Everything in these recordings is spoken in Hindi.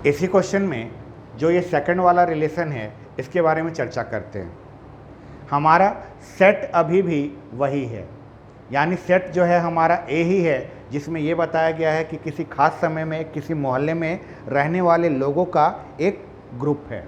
इसी क्वेश्चन में जो ये सेकंड वाला रिलेशन है इसके बारे में चर्चा करते हैं। हमारा सेट अभी भी वही है, यानी सेट जो है हमारा ए ही है, जिसमें ये बताया गया है कि किसी खास समय में किसी मोहल्ले में रहने वाले लोगों का एक ग्रुप है।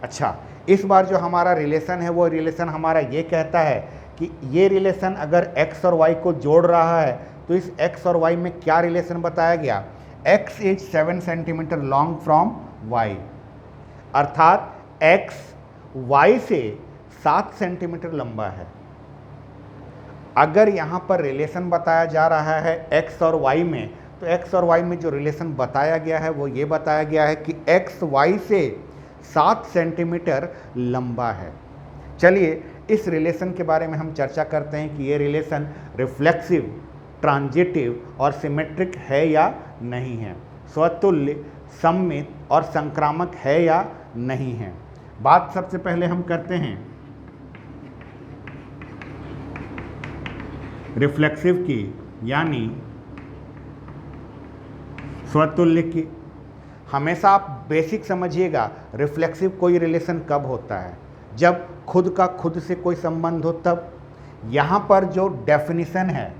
अच्छा, इस बार जो हमारा रिलेशन है वो रिलेशन हमारा ये कहता है कि ये रिलेशन अगर x और y को जोड़ रहा है तो इस x और y में क्या रिलेशन बताया गया, x is 7 centimetre long from y, अर्थात x y से 7 सेंटीमीटर लंबा है। अगर यहाँ पर रिलेशन बताया जा रहा है x और y में, तो x और y में जो रिलेशन बताया गया है वो ये बताया गया है कि x y से 7 सेंटीमीटर लंबा है। चलिए इस रिलेशन के बारे में हम चर्चा करते हैं कि ये रिलेशन रिफ्लेक्सिव, ट्रांजिटिव और सिमेट्रिक है या नहीं है, स्वतुल्य, सममित और संक्रामक है या नहीं है। बात सबसे पहले हम करते हैं रिफ्लेक्सिव की, यानी स्वतुल्य की। हमेशा आप बेसिक समझिएगा, रिफ्लेक्सिव कोई रिलेशन कब होता है, जब खुद का खुद से कोई संबंध हो तब। यहाँ पर जो डेफिनेशन है,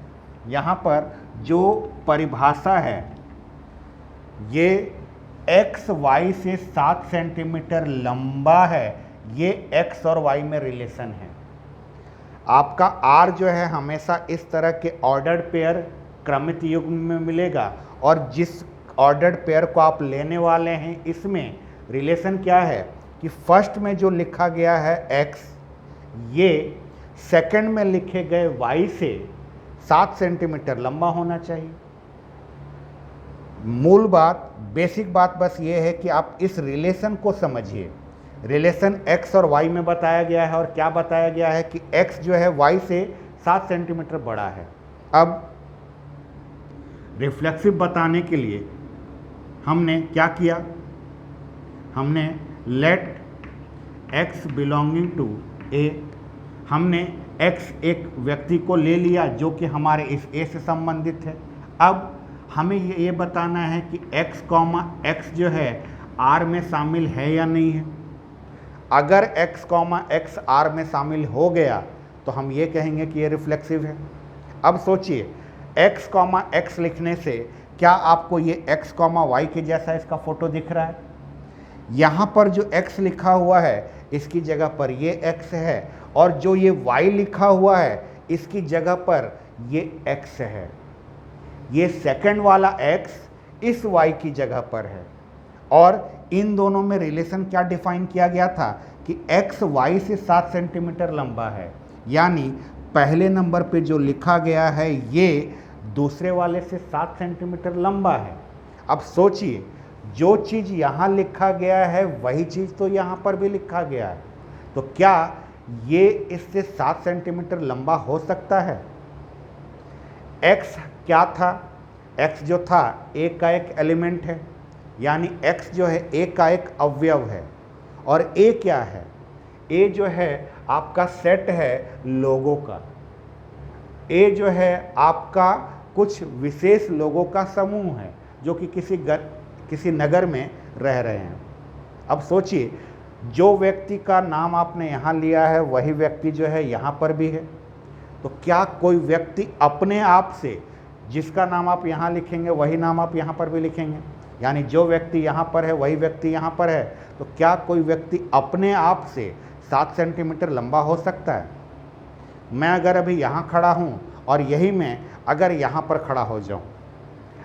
यहाँ पर जो परिभाषा है, ये x y से 7 सेंटीमीटर लंबा है, ये x और y में रिलेशन है। आपका r जो है हमेशा इस तरह के ऑर्डर्ड पेयर क्रमित युग्म में मिलेगा, और जिस ऑर्डर्ड पेयर को आप लेने वाले हैं इसमें रिलेशन क्या है कि फर्स्ट में जो लिखा गया है x, ये सेकंड में लिखे गए y से 7 सेंटीमीटर लंबा होना चाहिए। मूल बात, बेसिक बात बस ये है कि आप इस रिलेशन को समझिए। रिलेशन x और y में बताया गया है, और क्या बताया गया है कि x जो है y से 7 सेंटीमीटर बड़ा है। अब रिफ्लेक्सिव बताने के लिए हमने क्या किया, हमने let x belonging to a, हमने x एक व्यक्ति को ले लिया जो कि हमारे इस a से संबंधित है। अब हमें ये बताना है कि x, जो है r में शामिल है या नहीं है। अगर x, r में शामिल हो गया तो हम ये कहेंगे कि ये रिफ्लेक्सिव है। अब सोचिए, x, लिखने से क्या आपको ये x, y के जैसा इसका फोटो दिख रहा है? यहाँ पर जो x लिखा हुआ है इसकी जगह पर ये x है, और जो ये y लिखा हुआ है इसकी जगह पर ये x है। ये सेकंड वाला x इस y की जगह पर है, और इन दोनों में रिलेशन क्या डिफाइन किया गया था कि x y से 7 सेंटीमीटर लंबा है, यानी पहले नंबर पे जो लिखा गया है ये दूसरे वाले से 7 सेंटीमीटर लंबा है। अब सोचिए, जो चीज़ यहाँ लिखा गया है वही चीज़ तो यहाँ पर भी लिखा गया है, तो क्या ये इससे 7 सेंटीमीटर लंबा हो सकता है? x क्या था? x जो था a का एक एलिमेंट है, यानी x जो है a का एक अवयव है। और a क्या है? a जो है आपका सेट है लोगों का। a जो है आपका कुछ विशेष लोगों का समूह है जो कि किसी नगर में रह रहे हैं। अब सोचिए, जो व्यक्ति का नाम आपने यहाँ लिया है वही व्यक्ति जो है यहाँ पर भी है, तो क्या कोई व्यक्ति अपने आप से, जिसका नाम आप यहाँ लिखेंगे वही नाम आप यहाँ पर भी लिखेंगे, यानी जो व्यक्ति यहाँ पर है वही व्यक्ति यहाँ पर है, तो क्या कोई व्यक्ति अपने आप से 7 सेंटीमीटर लंबा हो सकता है? मैं अगर अभी यहाँ खड़ा हूँ और यही मैं अगर यहाँ पर खड़ा हो जाऊँ,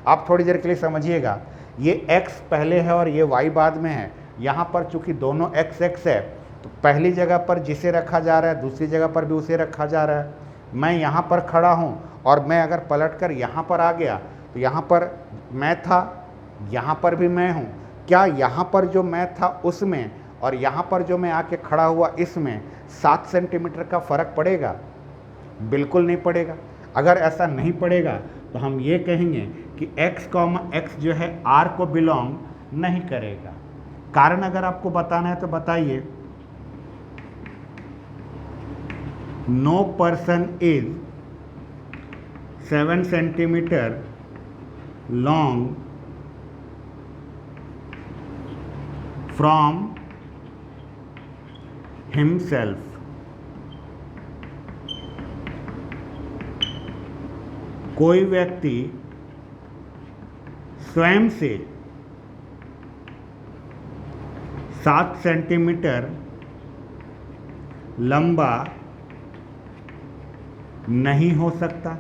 आप थोड़ी देर के लिए समझिएगा, ये x पहले है और ये y बाद में है। यहाँ पर चूंकि दोनों x है, तो पहली जगह पर जिसे रखा जा रहा है दूसरी जगह पर भी उसे रखा जा रहा है। मैं यहाँ पर खड़ा हूँ और मैं अगर पलट कर यहाँ पर आ गया तो यहाँ पर मैं था, यहाँ पर भी मैं हूँ। क्या यहाँ पर जो मैं था उसमें और यहाँ पर जो मैं आके खड़ा हुआ इसमें 7 सेंटीमीटर का फ़र्क पड़ेगा? बिल्कुल नहीं पड़ेगा। अगर ऐसा नहीं पड़ेगा तो हम ये कहेंगे कि x, जो है r को बिलोंग नहीं करेगा। कारण अगर आपको बताना है तो बताइए। No person is 7 centimetre long from himself, कोई व्यक्ति स्वयं से 7 सेंटीमीटर लंबा नहीं हो सकता।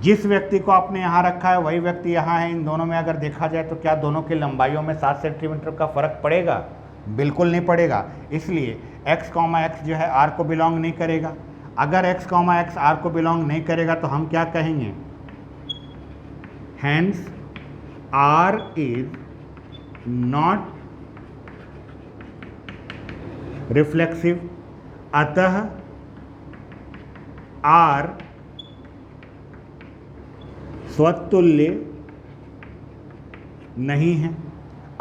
जिस व्यक्ति को आपने यहाँ रखा है वही व्यक्ति यहाँ है। इन दोनों में अगर देखा जाए तो क्या दोनों की लंबाइयों में 7 सेंटीमीटर का फर्क पड़ेगा? बिल्कुल नहीं पड़ेगा। इसलिए x, x जो है r को बिलोंग नहीं करेगा। अगर x, x r को बिलोंग नहीं करेगा तो हम क्या कहेंगे? Hence r is not reflexive, अतः r स्वतुल्य नहीं है।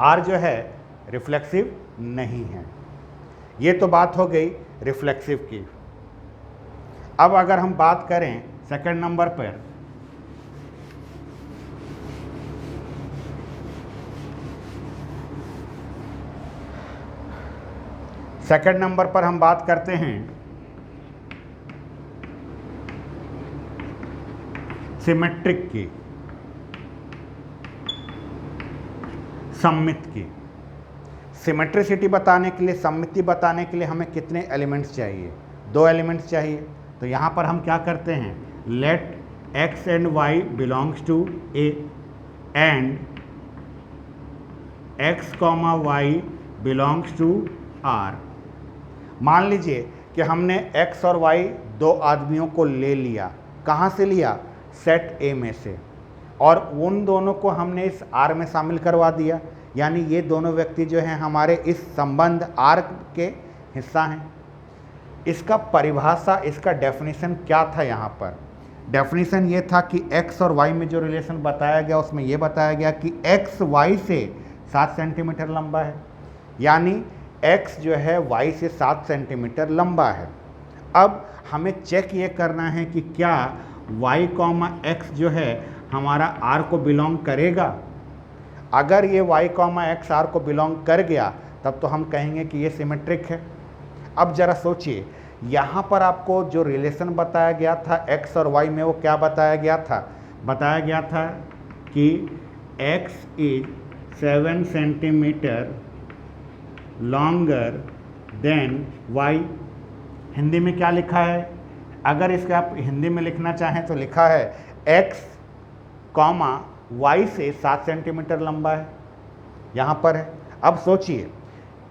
r जो है रिफ्लेक्सिव नहीं है। ये तो बात हो गई रिफ्लेक्सिव की। अब अगर हम बात करें सेकंड नंबर पर, सेकंड नंबर पर हम बात करते हैं सिमेट्रिक की, सममित की। सिमेट्रिसिटी बताने के लिए, सममिति बताने के लिए हमें कितने एलिमेंट्स चाहिए? 2 एलिमेंट्स चाहिए। तो यहाँ पर हम क्या करते हैं? Let x and y belongs to A and x, y belongs to R। मान लीजिए कि हमने x और y 2 आदमियों को ले लिया। कहाँ से लिया? सेट A में से, और उन दोनों को हमने इस R में शामिल करवा दिया। यानी ये दोनों व्यक्ति जो हैं हमारे इस संबंध R के हिस्सा हैं। इसका परिभाषा, इसका डेफिनेशन क्या था? यहाँ पर डेफिनेशन ये था कि x और y में जो रिलेशन बताया गया उसमें ये बताया गया कि x y से 7 सेंटीमीटर लंबा है। यानी x जो है y से 7 सेंटीमीटर लंबा है। अब हमें चेक ये करना है कि क्या y, x जो है हमारा r को बिलोंग करेगा। अगर ये y, x r को बिलोंग कर गया तब तो हम कहेंगे कि ये सिमेट्रिक है। अब ज़रा सोचिए, यहाँ पर आपको जो रिलेशन बताया गया था x और y में, वो क्या बताया गया था? बताया गया था कि x is 7 centimetre longer than y। Hindi में क्या लिखा है? अगर इसका आप हिंदी में लिखना चाहें तो लिखा है x, y से 7 सेंटीमीटर लंबा है। यहाँ पर है। अब सोचिए,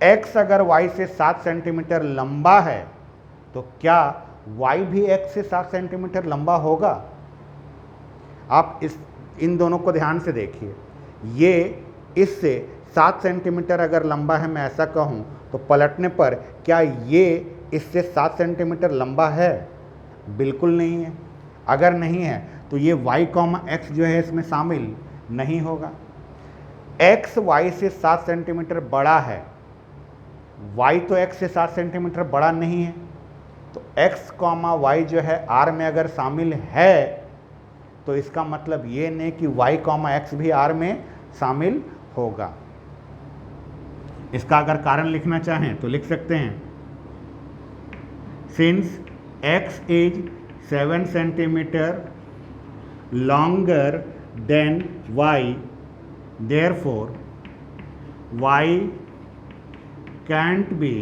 x अगर y से 7 सेंटीमीटर लंबा है तो क्या y भी x से 7 सेंटीमीटर लंबा होगा? आप इन दोनों को ध्यान से देखिए। ये इससे 7 सेंटीमीटर अगर लंबा है, मैं ऐसा कहूँ, तो पलटने पर क्या ये इससे 7 सेंटीमीटर लंबा है? बिल्कुल नहीं है। अगर नहीं है तो ये y, x जो है इसमें शामिल नहीं होगा। x y से 7 सेंटीमीटर बड़ा है, y तो x से 7 सेंटीमीटर बड़ा नहीं है। तो x, y जो है r में अगर शामिल है तो इसका मतलब ये नहीं कि y, x भी r में शामिल होगा। इसका अगर कारण लिखना चाहें तो लिख सकते हैं, since x is 7 centimetre longer than y, therefore y can't be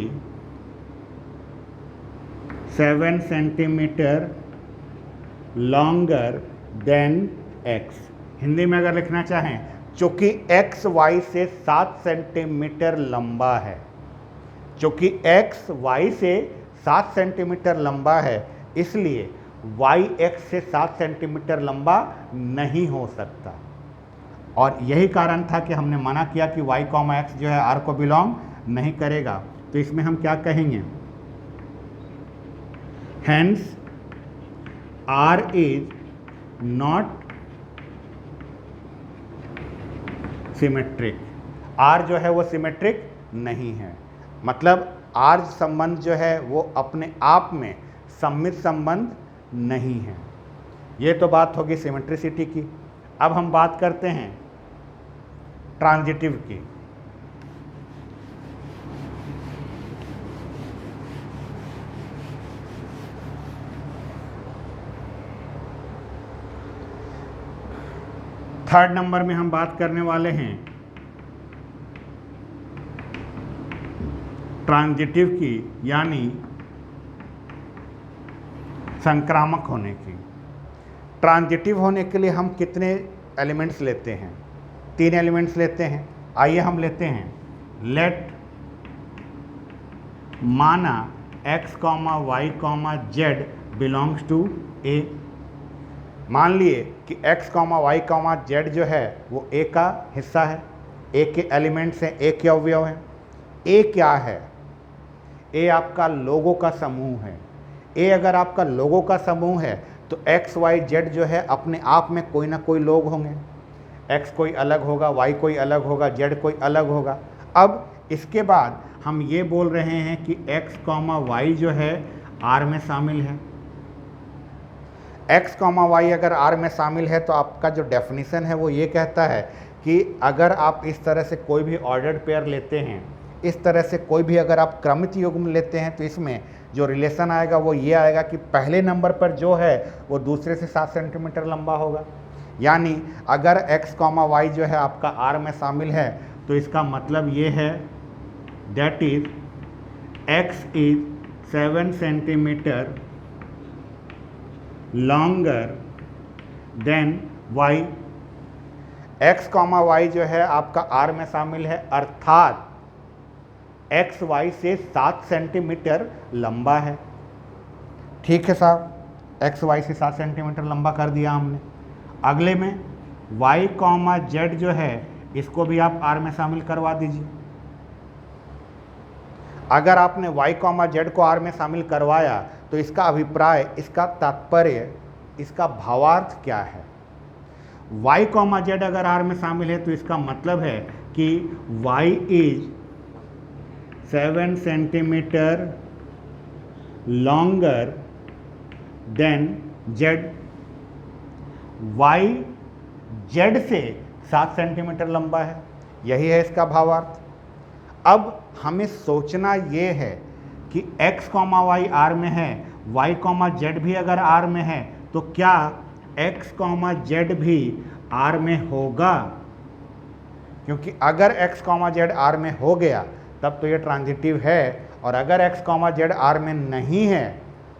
7 centimetre longer than x। Hindi में अगर लिखना चाहें, चूंकि x y से 7 सेंटीमीटर लंबा है, चूंकि x y से 7 सेंटीमीटर लंबा है, इसलिए y x से 7 सेंटीमीटर लंबा नहीं हो सकता। और यही कारण था कि हमने मना किया कि y, x जो है r को बिलोंग नहीं करेगा। तो इसमें हम क्या कहेंगे? Hence r is not symmetric. r जो है वो सिमेट्रिक नहीं है। मतलब r संबंध जो है वो अपने आप में सममित संबंध नहीं है। ये तो बात होगी सिमेट्रिसिटी की। अब हम बात करते हैं ट्रांजिटिव की। थर्ड नंबर में हम बात करने वाले हैं ट्रांजिटिव की, यानी संक्रामक होने की। ट्रांजिटिव होने के लिए हम कितने एलिमेंट्स लेते हैं? 3 एलिमेंट्स लेते हैं। आइए हम लेते हैं, लेट माना x, y, z belongs to a। मान लिए कि x, y, z जो है वो a का हिस्सा है, a के एलिमेंट्स हैं, a के अवयव हैं। a क्या है? a आपका लोगों का समूह है। a अगर आपका लोगों का समूह है तो x, y, z जो है अपने आप में कोई ना कोई लोग होंगे। x कोई अलग होगा, y कोई अलग होगा, z कोई अलग होगा। अब इसके बाद हम ये बोल रहे हैं कि x, y जो है R में शामिल है। x, y अगर R में शामिल है तो आपका जो डेफिनेशन है वो ये कहता है कि अगर आप इस तरह से कोई भी ऑर्डर्ड पेयर लेते हैं, इस तरह से कोई भी अगर आप क्रमित युग्म लेते हैं, तो इसमें जो रिलेशन आएगा वो ये आएगा कि पहले नंबर पर जो है वो दूसरे से 7 सेंटीमीटर लंबा होगा। यानी अगर x, y जो है आपका R में शामिल है तो इसका मतलब ये है that is x is 7 centimetre longer than y। x, y जो है आपका R में शामिल है, अर्थात x, y से 7 सेंटीमीटर लंबा है। ठीक है साहब, x, y से 7 सेंटीमीटर लंबा कर दिया हमने। अगले में y, z जो है इसको भी आप R में शामिल करवा दीजिए। अगर आपने y, z को R में शामिल करवाया तो इसका अभिप्राय, इसका तात्पर्य, इसका भावार्थ क्या है? y, z अगर R में शामिल है तो इसका मतलब है कि y is 7 centimetre longer than z। y z से 7 सेंटीमीटर लंबा है, यही है इसका भावार्थ। अब हमें सोचना ये है कि x, y R में है, y, z भी अगर R में है तो क्या x, z भी R में होगा? क्योंकि अगर x, z R में हो गया तब तो ये ट्रांजिटिव है, और अगर x, z R में नहीं है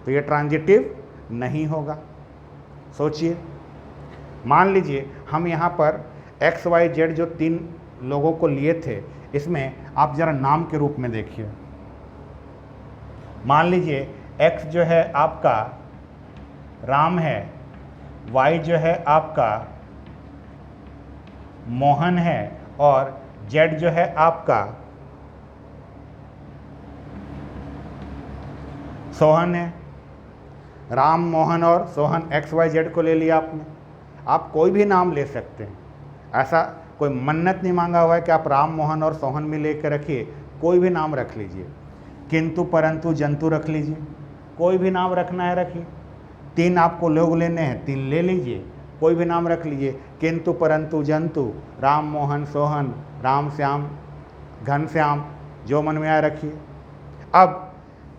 तो ये ट्रांजिटिव नहीं होगा। सोचिए, मान लीजिए हम यहाँ पर x, y, z जो 3 लोगों को लिए थे, इसमें आप ज़रा नाम के रूप में देखिए। मान लीजिए x जो है आपका राम है, y जो है आपका मोहन है, और z जो है आपका सोहन है। राम, मोहन और सोहन x, y, z को ले लिया आपने। आप कोई भी नाम ले सकते हैं, ऐसा कोई मन्नत नहीं मांगा हुआ है कि आप राम, मोहन और सोहन में लेकर रखिए, कोई भी नाम रख लीजिए। किंतु, परंतु, जंतु रख लीजिए, कोई भी नाम रखना है रखिए। 3 आपको लोग लेने हैं, 3 ले लीजिए, कोई भी नाम रख लीजिए। किंतु, परंतु, जंतु, राम, मोहन, सोहन, राम, श्याम, घनश्याम, जो मन में आए रखिए। अब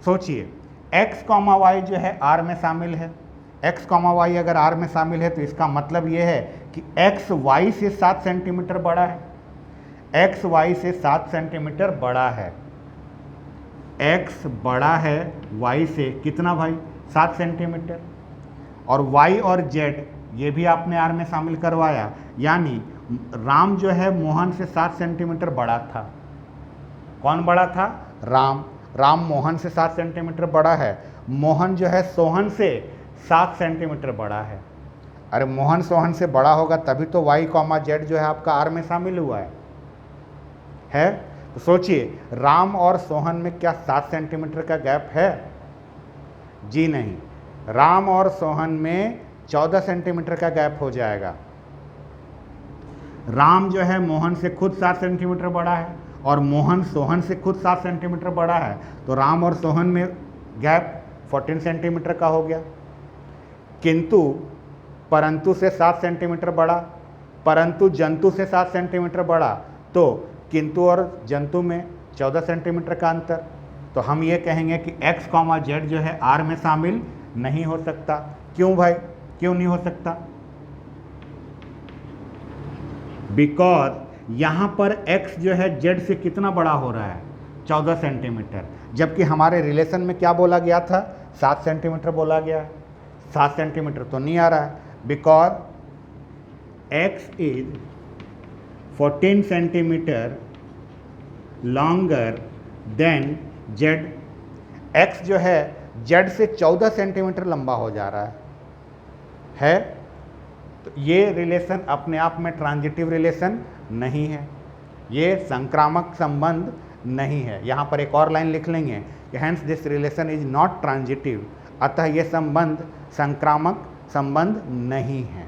सोचिए, x, y जो है R में शामिल है। x, y अगर R में शामिल है तो इसका मतलब ये है कि x, y से 7 सेंटीमीटर बड़ा है। x, y से 7 सेंटीमीटर बड़ा है। x बड़ा है y से कितना भाई? 7 सेंटीमीटर। और y और z ये भी आपने R में शामिल करवाया, यानी राम जो है मोहन से 7 सेंटीमीटर बड़ा था। कौन बड़ा था? राम। राम मोहन से 7 सेंटीमीटर बड़ा है। मोहन जो है सोहन से 7 सेंटीमीटर बड़ा है। अरे मोहन सोहन से बड़ा होगा तभी तो y, z जो है आपका R में शामिल हुआ है? तो सोचिए, राम और सोहन में क्या 7 सेंटीमीटर का गैप है? जी नहीं, राम और सोहन में 14 सेंटीमीटर का गैप हो जाएगा। राम जो है मोहन से खुद 7 सेंटीमीटर बड़ा है, और मोहन सोहन से खुद 7 सेंटीमीटर बड़ा है, तो राम और सोहन में गैप 14 सेंटीमीटर का हो गया। किंतु परंतु से 7 सेंटीमीटर बड़ा, परंतु जंतु से 7 सेंटीमीटर बड़ा, तो किंतु और जंतु में 14 सेंटीमीटर का अंतर। तो हम ये कहेंगे कि x, z जो है R में शामिल नहीं हो सकता। क्यों भाई, क्यों नहीं हो सकता? बिकॉज यहाँ पर x जो है z से कितना बड़ा हो रहा है, 14 सेंटीमीटर, जबकि हमारे रिलेशन में क्या बोला गया था, 7 सेंटीमीटर बोला गया है। 7 सेंटीमीटर तो नहीं आ रहा है, because x is 14 centimetre longer than z। x जो है z से 14 सेंटीमीटर लंबा हो जा रहा है। तो ये रिलेशन अपने आप में ट्रांजिटिव रिलेशन नहीं है, ये संक्रामक संबंध नहीं है। यहाँ पर एक और लाइन लिख लेंगे कि hence this relation is not transitive, अतः ये संबंध संक्रामक संबंध नहीं है।